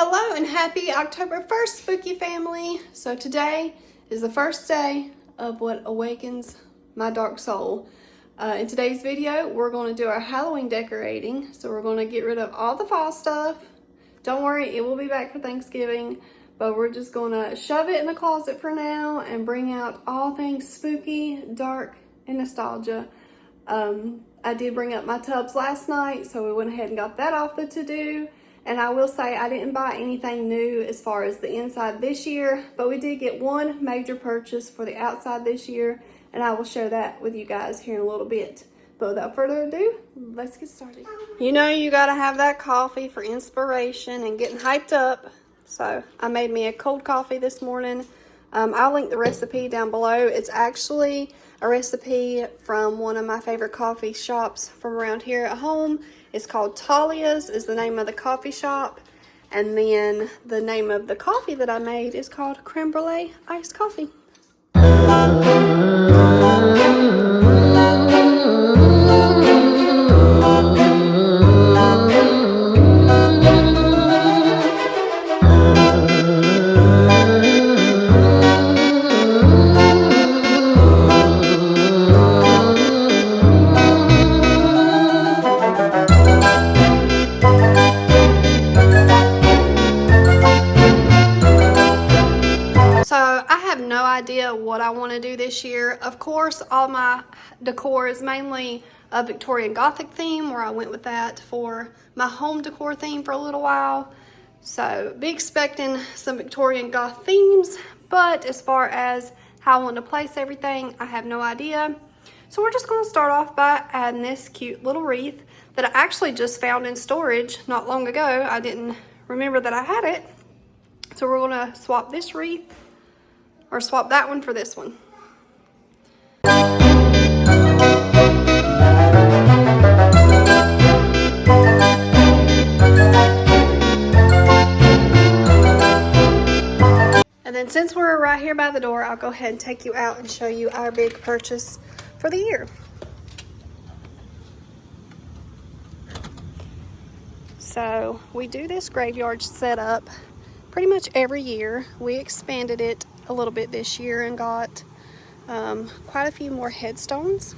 Hello and happy October 1st, spooky family. So today is the first day of what awakens my dark soul. In today's video, we're going to do our Halloween decorating. So we're going to get rid of all the fall stuff. Don't worry, it will be back for Thanksgiving, but we're just going to shove it in the closet for now and bring out all things spooky, dark, and nostalgia. I did bring up my tubs last night, so we went ahead and got that off the to-do. And I will say I didn't buy anything new as far as the inside this year, but we did get one major purchase for the outside this year, and I will share that with you guys here in a little bit. But without further ado, let's get started. You know you gotta have that coffee for inspiration and getting hyped up. So I made me a cold coffee this morning. I'll link the recipe down below. It's actually a recipe from one of my favorite coffee shops from around here at home. It's called Talia's is the name of the coffee shop. And then the name of the coffee that I made is called Crème Brûlée iced coffee. Idea what I want to do this year. Of course, all my decor is mainly a Victorian Gothic theme, where I went with that for my home decor theme for a little while. So be expecting some Victorian Goth themes, but as far as how I want to place everything, I have no idea. So we're just going to start off by adding this cute little wreath that I actually just found in storage not long ago. I didn't remember that I had it. So we're going to swap this wreath, or swap that one for this one. And then since we're right here by the door, I'll go ahead and take you out and show you our big purchase for the year. So we do this graveyard setup pretty much every year. We expanded it a little bit this year and got quite a few more headstones.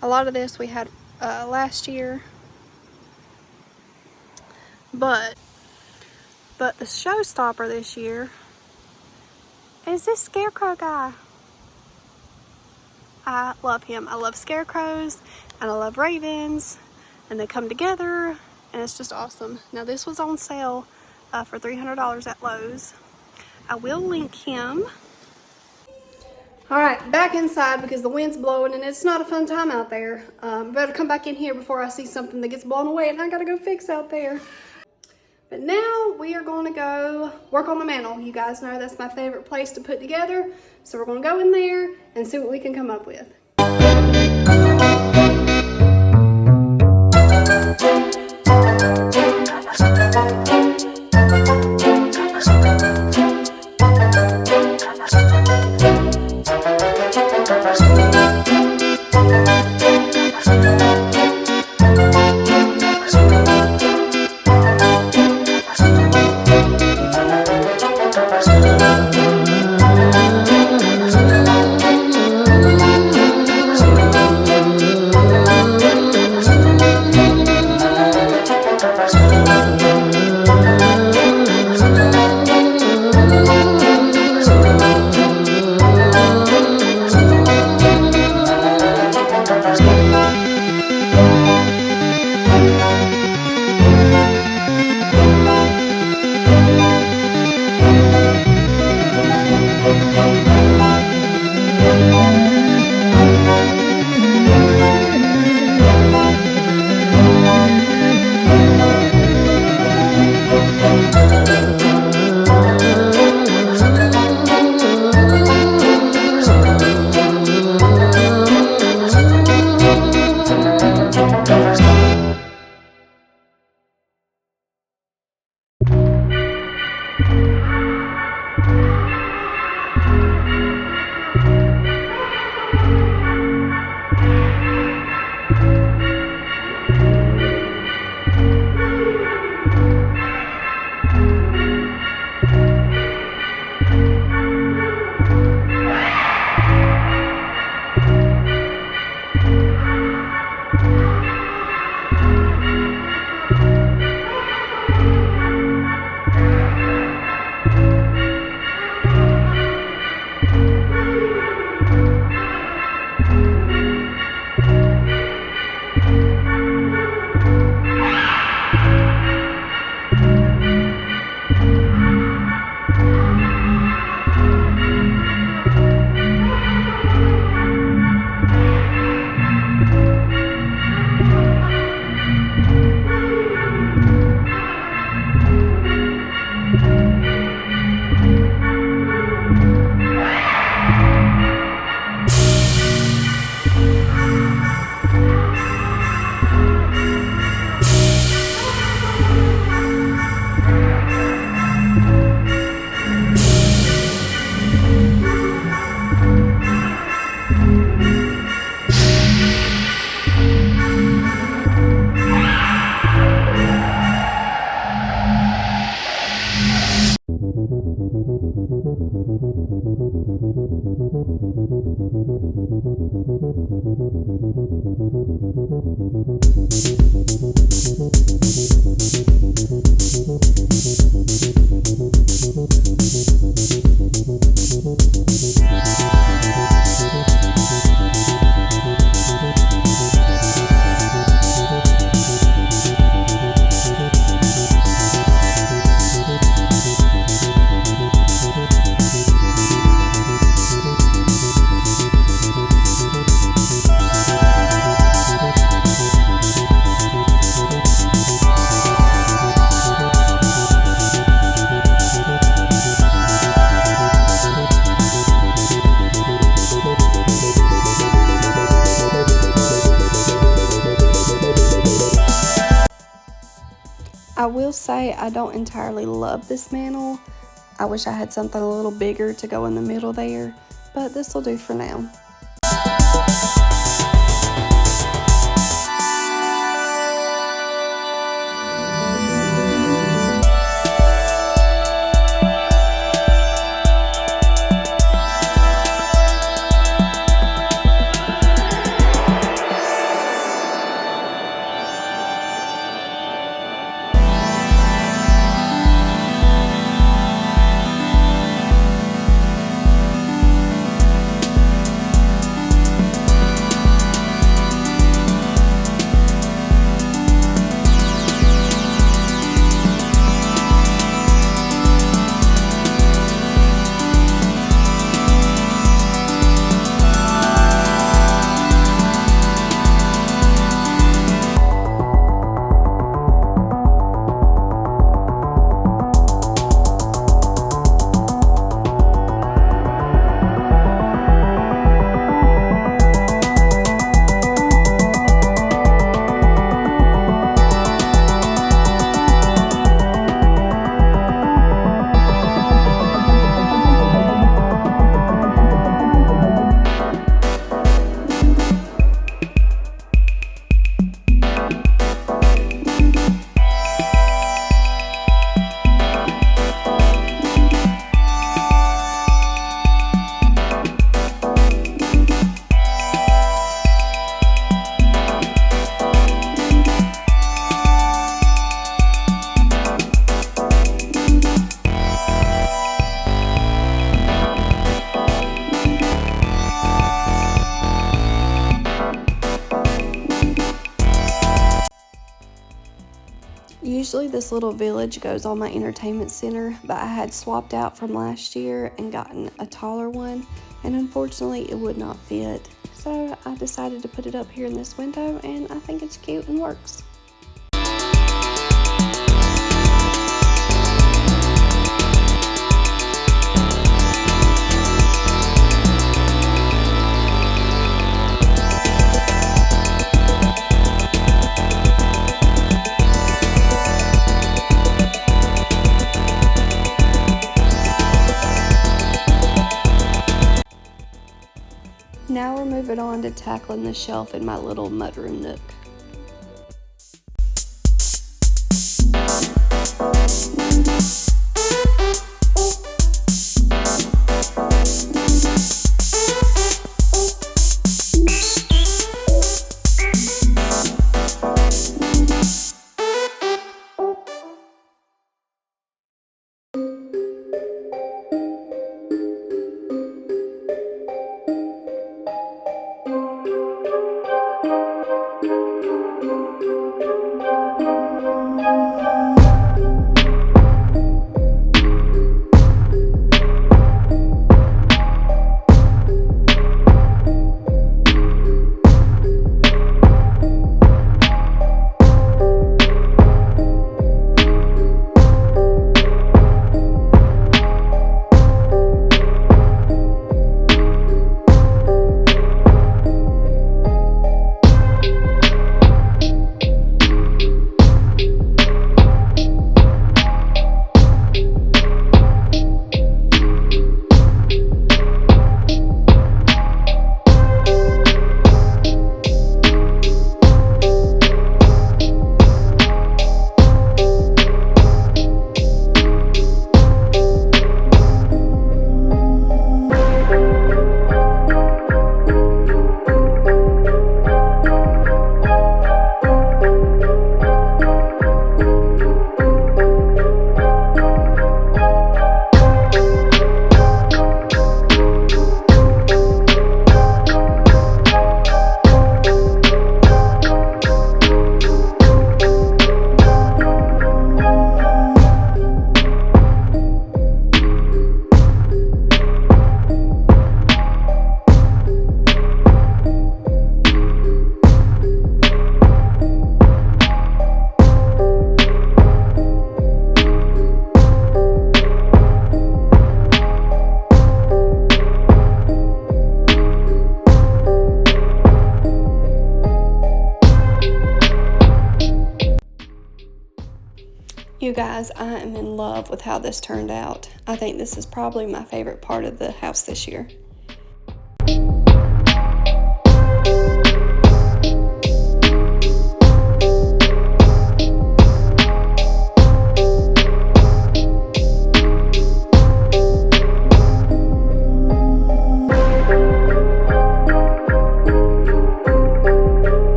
A lot of this we had last year, but the showstopper this year is this scarecrow guy. I love him. I love scarecrows and I love ravens, and they come together. And it's just awesome. Now this was on sale for $300 at Lowe's. I will link him. All right, back inside because the wind's blowing and it's not a fun time out there. Better come back in here before I see something that gets blown away and I gotta go fix out there. But now we are going to go work on the mantle. You guys know that's my favorite place to put together. So we're going to go in there and see what we can come up with. I will say I don't entirely love this mantle. I wish I had something a little bigger to go in the middle there, but this will do for now. Usually this little village goes on my entertainment center, but I had swapped out from last year and gotten a taller one, and unfortunately it would not fit. So I decided to put it up here in this window, and I think it's cute and works. Now we're moving on to tackling the shelf in my little mudroom nook. You guys, I am in love with how this turned out. I think this is probably my favorite part of the house this year.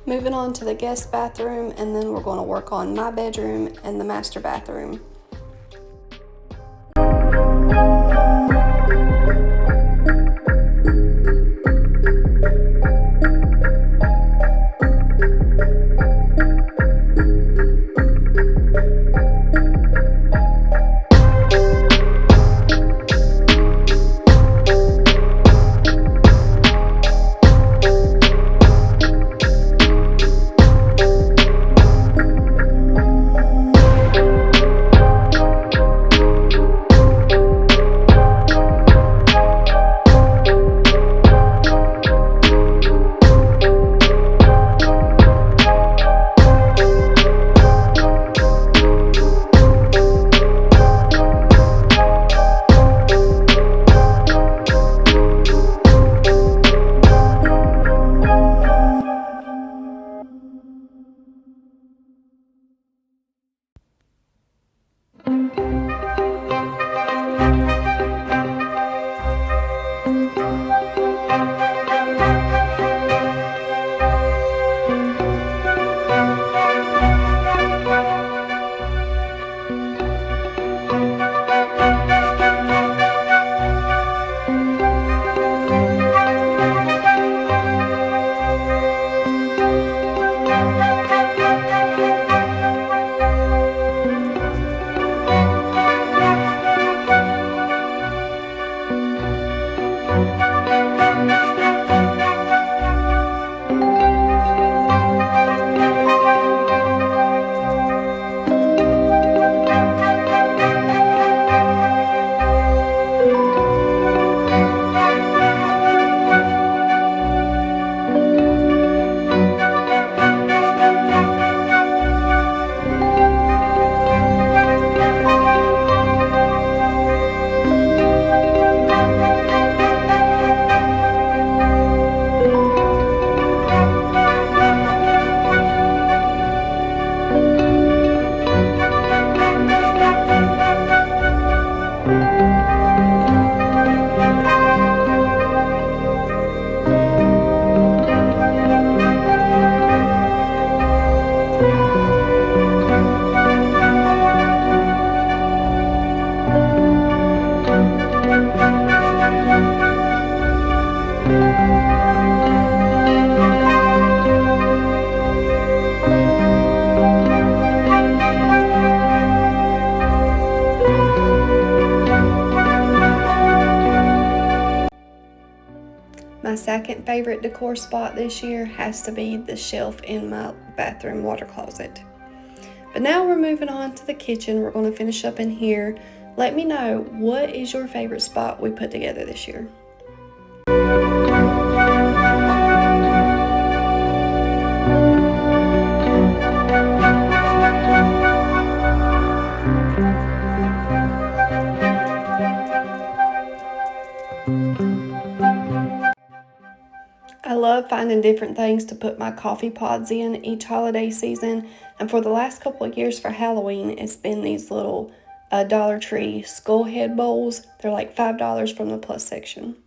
Moving on to the guest bathroom, and then we're going to work on my bedroom and the master bathroom. My second favorite decor spot this year has to be the shelf in my bathroom water closet. But now we're moving on to the kitchen. We're going to finish up in here. Let me know, what is your favorite spot we put together this year? I love finding different things to put my coffee pods in each holiday season, and for the last couple of years for Halloween, it's been these little Dollar Tree skull head bowls. They're like $5 from the plus section.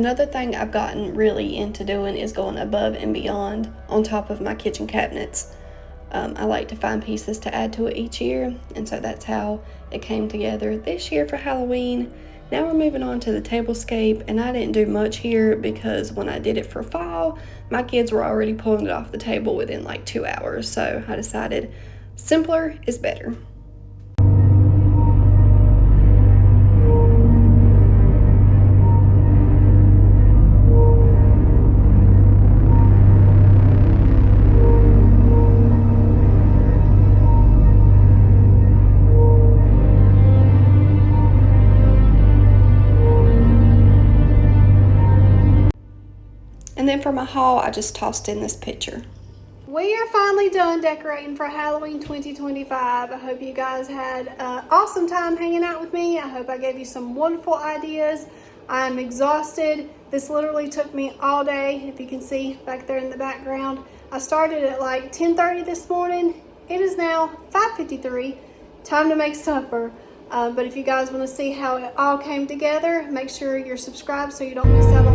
Another thing I've gotten really into doing is going above and beyond on top of my kitchen cabinets. I like to find pieces to add to it each year, and so that's how it came together this year for Halloween. Now we're moving on to the tablescape, and I didn't do much here because when I did it for fall, my kids were already pulling it off the table within like 2 hours, so I decided simpler is better. And then for my haul, I just tossed in this picture. We are finally done decorating for Halloween 2025. I hope you guys had an awesome time hanging out with me. I hope I gave you some wonderful ideas. I'm exhausted. This literally took me all day. If you can see back there in the background, I started at like 10:30 this morning. It is now 5:53. Time to make supper. But if you guys want to see how it all came together, make sure you're subscribed so you don't miss out on